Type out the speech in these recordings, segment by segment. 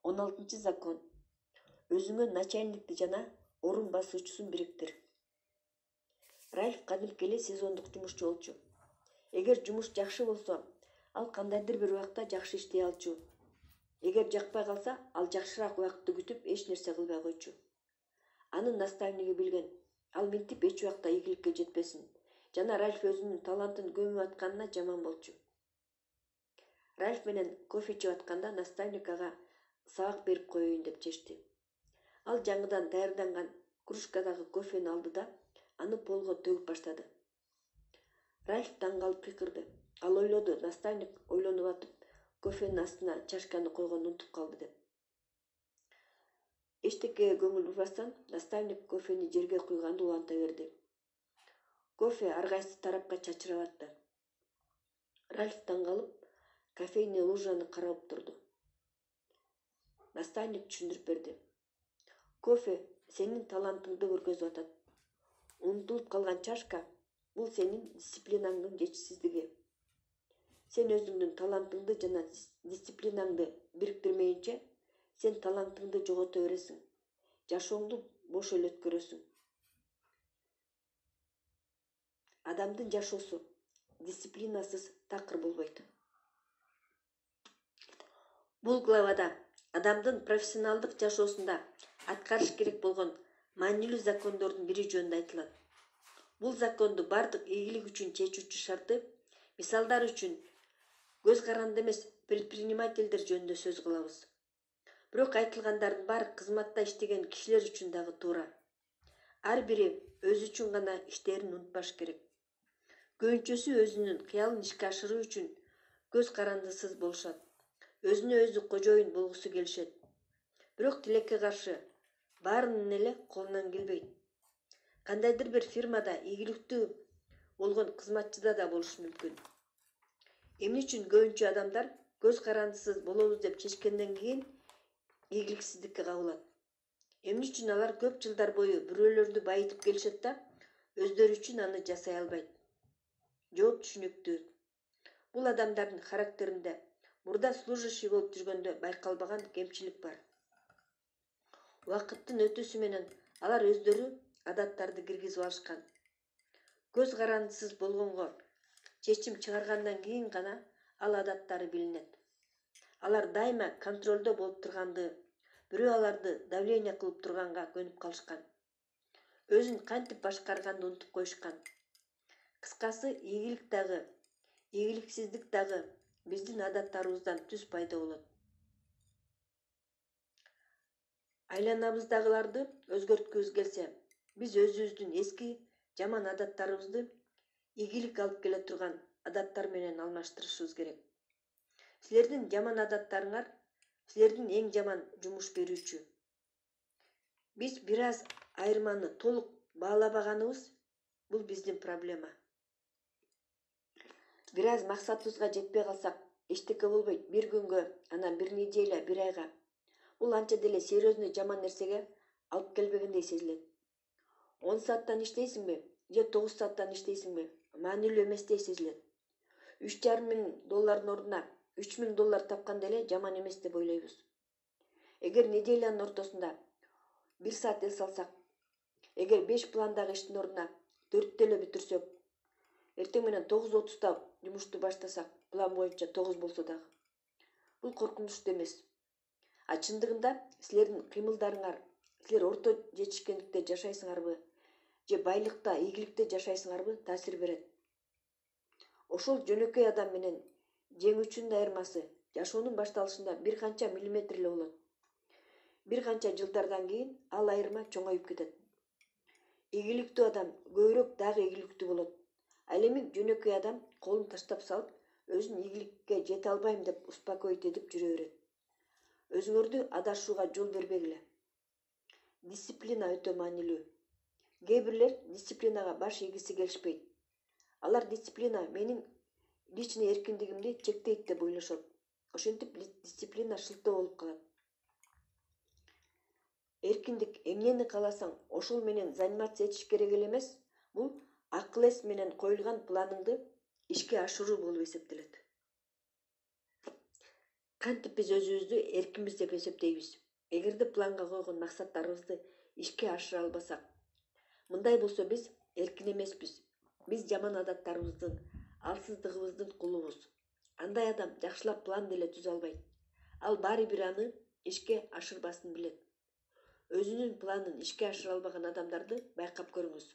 16 закон. Өзүңө начальникти жана орун басуучусун бириктир. Ральф кадимки эле сезондук жумушчу болчу. Эгер жумуш жакшы болсо, ал кандайдыр бир убакта жакшы иштей алчу. Эгер жакпай калса, ал жакшыраак убакытты күтүп эч нерсе кылбай койчу. Анын наставниги билген, ал минтип эч убакта ийгиликке жетпесин жана Ральф өзүнүн талантын көмүп атканына жаман болчу. Ральф менен кофе ичип атканда наставник ага сабак берип коеюн деп чечти. Ал жаңыдан даярданган кружкадагы кофени алды да аны полго төгүп баштады. Ральф таң калып кыйкырды. Ал ойлоду, наставник ойлонуп атып, кофенин астына чашканы койгонду унутуп калды деп. Эчтекеге көңүл бурбастан, наставник кофени жерге куйганды уланта берди. Кофе ар кайсы тарапка чачырап атты. Ральф таң калып, кофейный лужаны карап турду. Наставник түшүндүрүп берди. Кофе сенин талантыңды көргөзүп атат. Унутулуп калган чашка — бул сенин дисциплинаңдын жетишсиздиги. Сен өзүңдүн талантыңды жана дисциплинаңды бириктирмейинче, сен талантыңды жогото бересиң. Жашооңду бош эле өткөрөсүң. Адамдын жашоосу дисциплинасыз такыр болбойт. Бул главада адамдын профессионалдык жашоосунда аткарыш керек болгон маанилүү закондордун бири жөнүндө айтылат. Бул законду бардык ийгилик үчүн чечүүчү шарты, мисалдар үчүн көз каранды эмес предпринимательдер жөнүндө сөз кылабыз. Бирок айтылгандардын баары кызматта иштеген кишилер үчүн дагы туура. Ар бири өзү үчүн гана иштерин унутпаш керек. Көбүнчөсү өзүнүн кыялын ишке ашыруу үчүн көз карандысыз болушат. Өзүнө өзү кожоюн болгусу келишет. Бирок тилекке каршы баарынын эле колунан келбейт. Кандайдыр бир фирмада ийгиликтүү болгон кызматчыда да болушу мүмкүн. Эмне үчүн көбүнчө адамдар көз карандысыз болобуз деп чечкенден кийин ийгиликсиздикке кабылат? Эмне үчүн алар көп жылдар бою бирөөлөрдү байытып келишет да, өздөрү үчүн аны жасай албайт? Жооп түшүнүктүү. Бул адамдардын характеринде мурда служащий болуп жүргөндө байкалбаган кемчилик бар. Убакыттын өтүүсү менен алар өздөрү адаттарды киргизип алышкан. Көз карандысыз болгонго чечим чыгаргандан кийин гана ал адаттары билинет. Алар дайыма контролдо болуп турганды, бирөө аларды давление кылып турганга көнүп калышкан. Өзүн кантип башкарганды унутуп коюшкан. Кыскасы, ийгилик дагы, ийгиликсиздик дагы биздин адаттарыбыздан түз пайда болот. Айланабыздагыларды өзгөрткүбүз келсе, биз өзүбүздүн эски жаман адаттарыбызды ийгилик алып келе турган адаттар менен алмаштырышыбыз керек. Силердин жаман адаттарыңар силердин эң жаман жумуш берүүчү. Биз бир аз айырманы толук баалабаганыбыз бул биздин проблема. Бир аз максатыбызга жетпей калсак, эчтеке болбойт. Бир күнгө, анан бир неделя, бир айга. Бул анча деле серьезный жаман нерсеге алып келбегендей сезилет. 10 сааттан иштейсиңби, же 9 сааттан иштейсиңби, маанилүү эместей сезилет. $3,500 ордуна $3,000 тапканда эле жаман эмес деп ойлойбуз. Эгер неделянын ортосунда 1 саат эс алсак, эгер 5 пландагы иштин ордуна 4 эле бүтүрсөк, эртең менен 9:30 жумушту баштасак, план боюнча 9 болсо дагы. Бул коркунучтуу эмес. А чындыгында силердин кыймылдарыңар, силер орто жетишкендикте жашайсыңарбы, же байлыкта, ийгиликте жашайсыңарбы, таасир берет. Ошол жөнөкөй адам менен жеңүүчүнүн айырмасы жашоонун башталышында бир канча миллиметр эле болот. Бир канча жылдардан кийин ал айырма чоңоюп кетет. Ийгиликтүү адам көбүрөөк дагы ийгиликтүү болот. Ал эми жөнөкөй адам колун таштап салып, өзүн ийгиликке жете албайм деп успокоить этип жүрө берет. Өзүңөрдү адашууга жол бербегиле. Дисциплина өтө маанилүү. Кээ бирлер дисциплинага баш ийгиси келишпейт. Алар дисциплина менин личный эркиндигимди чектейт деп ойлошот. Ошентип дисциплина шылтоо болуп калат. Эркиндик эмнени кааласаң, ошол менен заниматься этиш керек эле эмес. Бул акыл эс менен коюлган планыңды ишке ашыруу болуп эсептелет. Кантип биз өзүбүздү эркинбиз деп эсептейбиз? Эгерде планга койгон максаттарыбызды ишке ашыра албасак, мындай болсо биз эркин эмеспиз. Биз жаман адаттарыбыздын, алсыздыгыбыздын кулубуз. Андай адам жакшылап план деле түзө албайт. Ал баары бир аны ишке ашырбасын билет. Өзүнүн планын ишке ашыра албаган адамдарды байкап көрүңүз.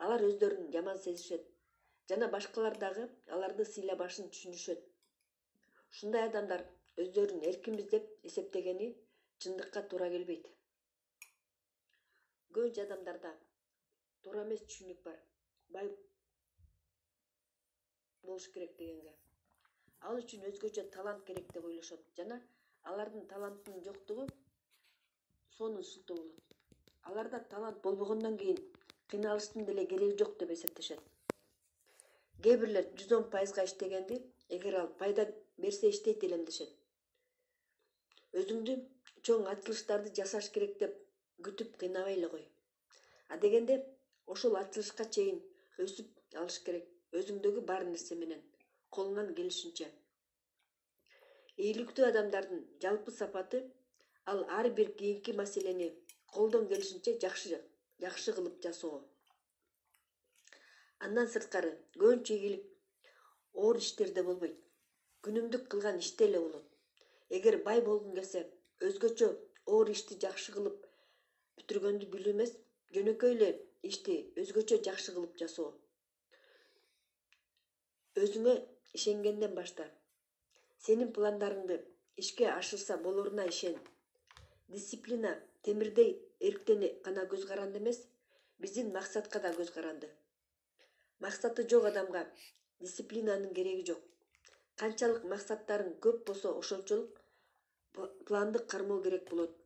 Алар өздөрүн жаман сезишет жана башкалар дагы аларды сыйлабашын түшүнүшөт. Ушундай адамдар өздөрүн эркинбиз деп эсептегени чындыкка туура келбейт. Көбүнчө адамдарда туура эмес түшүнүк бар. Бай болуш керек дегенге. Ал үчүн өзгөчө талант керек деп ойлошот жана алардын талантынын жоктугу сонун сылтоо болот. Аларда талант болбогондон кийин кыйналыштын деле кереги жок деп эсептешет. Кээ бирлер 110% иштегенди эгер ал пайда берсе иштейт элем дешет. Өзүңдү чоң ачылыштарды жасаш керек деп күтүп кыйнабай эле кой. А дегенде ошол ачылышка чейин өсүп алыш керек. Өзүңдөгү бар нерсе менен, колуңан келишинче. Ийгиликтүү адамдардын жалпы сапаты ал ар бир кийинки маселени колдон келишинче жакшы кылып жасоо. Андан сырткары көбүнчө ийгилик оор иштерде болбойт. Күнүмдүк кылган иште эле болот. Эгер бай болгуң келсе, өзгөчө оор ишти жакшы кылып бүтүргөндү билүү эмес, жөнөкөй эле ишти өзгөчө жакшы кылып жасоо. Өзүңө ишенгенден башта. Сенин пландарыңды ишке ашырса болоруна ишен. Дисциплина темирдей эрктен гана көз каранды эмес, биздин максатка да көз каранды. Максаты жок адамга дисциплинанын кереги жок. Канчалык максаттарың көп болсо ошончолук планды кармоо керек болот.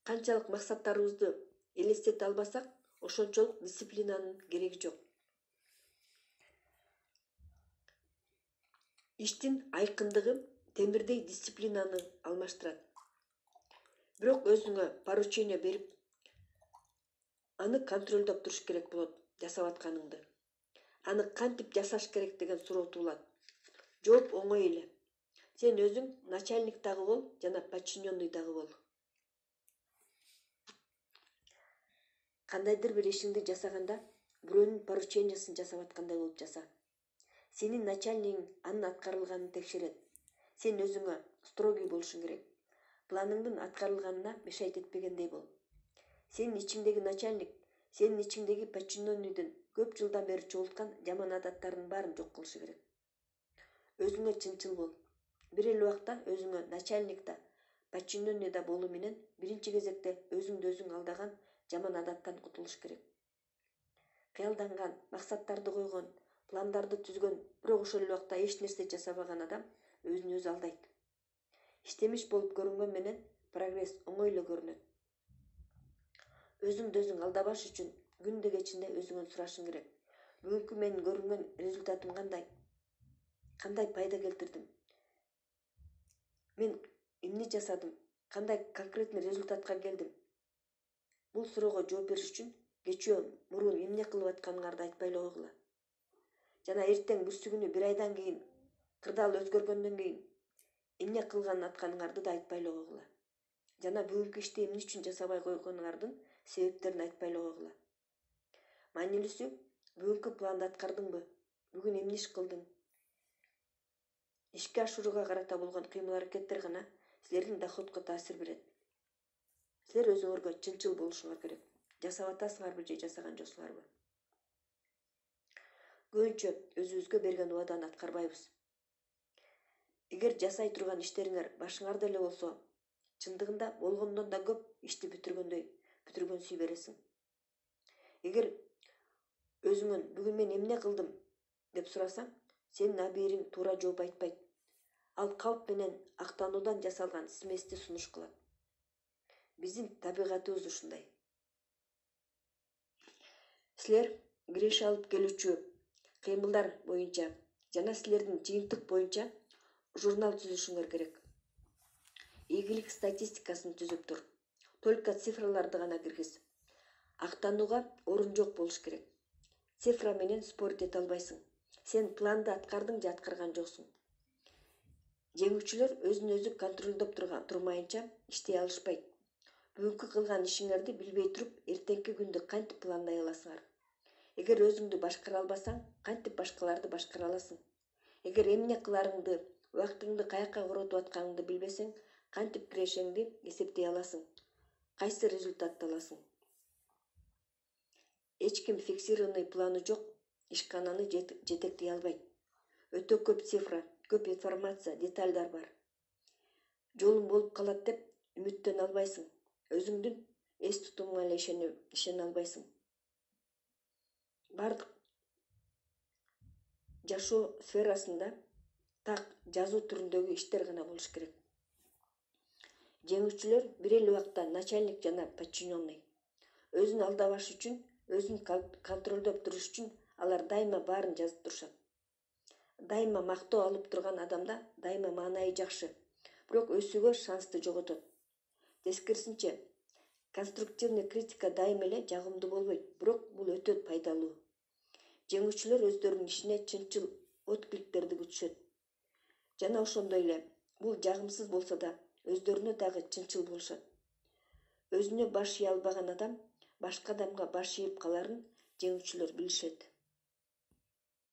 Канчалык максаттарыбызды элестете албасак, ошончолук дисциплинанын кереги жок. Иштин айкындыгы темирдей дисциплинаны алмаштырат. Бирок өзүңө поручение берип, аны контролдоп туруш керек болот жасап атканыңды. Аны кантип жасаш керек деген суроо туулат. Жооп оңой эле. Сен өзүң начальник дагы бол жана подчиненный дагы бол. Кандайдыр бир ишиңди жасаганда, бирөөнүн поручениясын жасап аткандай болуп жаса. Сенин начальнигиң анын аткарылганын текшерет. Сен өзүңө строгий болушуң керек. Планыңдын аткарылганына мешайт этпегендей бол. Сенин ичиңдеги начальник, сенин ичиңдеги подчиненныйдын көп жылдан бери чогулткан жаман адаттарынын баарын жок кылышы керек. Өзүңө чынчыл бол. Бир эле убакта өзүңө начальник да, подчиненный да болуу менен биринчи кезекте өзүңдү өзүң алдаган жаман адаттан кутулуш керек. Кыялданган, максаттарды койгон, пландарды түзгөн, бирок ошол эле убакта эч нерсе жасабаган адам өзүн өзү алдайт. Иштемиш болуп көрүнгөн менен прогресс оңой эле көрүнөт. Өзүңдү өзүң алдабаш үчүн күндү кечинде өзүңөн сурашың керек. Бүгүнкү менин көрүнгөн результатым кандай? Кандай пайда келтирдим? Мен эмне жасадым? Кандай конкретный результатка келдим? Бул суроого жооп бериш үчүн кечөө мурун эмне кылып атканыңарды айтпай эле койгула. Жана эртең бүрсүгүнү бир айдан кийин, кырдаал өзгөргөндөн кийин эмне кылган атканыңарды да айтпай эле койгула. Жана бүгүнкү ишти эмне үчүн жасабай койгонуңардын себептерин айтпай эле койгула. Маанилүүсү, бүгүнкү планды аткардыңбы? Бүгүн эмне иш кылдың? Ишке ашырууга карата болгон кыймыл-аракеттер гана силердин доходко таасир берет. Силер өзүңөргө чынчыл болушуңар керек. Жасап атасыңарбы же жасаган жоксуңарбы? Көбүнчө өзүбүзгө берген убаданы аткарбайбыз. Эгер жасай турган иштериңер башыңарда эле болсо, чындыгында болгондон да көп ишти бүтүргөнсүй бересиң. Эгер өзүңөн бүгүн мен эмне кылдым деп сурасаң, сенин абийириң туура жооп айтпайт. Ал калп менен актануудан жасалган смести сунуш кылат. Биздин табигатыбыз ушундай. Силер киреше алып келүүчү кыймылдар боюнча жана силердин жыйынтык боюнча журнал түзүшүңөр керек. Ийгилик статистикасын түзүп тур. Только цифраларды гана киргиз. Актанууга орун жок болуш керек. Цифра менен спорт эте албайсың. Сен планды аткардың же аткарган жоксуң. Жеңүүчүлөр өзүн өзү контролдоп турмайынча иштей алышпайт. Бүгүнкү кылган ишиңерди билбей туруп, эртеңки күндү кантип пландай аласыңар? Эгер өзүңдү башкара албасаң, кантип башкаларды башкара аласың? Эгер эмне кыларыңды, убактыңды каяка коротуп атканыңды билбесең, кантип кирешеңди эсептей аласың? Кайсы результатты аласың? Эч ким фиксированный планы жок ишкананы жетектей албайт. Өтө көп цифра, көп информация, детальдар бар. Жолун болуп калат деп үмүттөнө албайсың. Өзүңдүн эс тутумуңа эле ишене албайсың. Бардык жашоо сферасында так жазуу түрүндөгү иштер гана болуш керек. Жеңүүчүлөр бир эле убакта начальник жана подчиненный. Өзүн алдабаш үчүн, өзүн контролдоп туруш үчүн алар дайыма баарын жазып турушат. Дайыма мактоо алып турган адамда дайыма маанайы жакшы, бирок өсүүгө шансты жоготот. Тескерисинче, конструктивный критика дайым эле жагымдуу болбойт, бирок бул өтө пайдалуу. Жеңүүчүлөр өздөрүнүн ишине чынчыл откликтерди күтүшөт. Жана ошондой эле бул жагымсыз болсо да өздөрүнө дагы чынчыл болушат. Өзүнө баш ие албаган адам башка адамга баш ийип каларын жеңүүчүлөр билишет.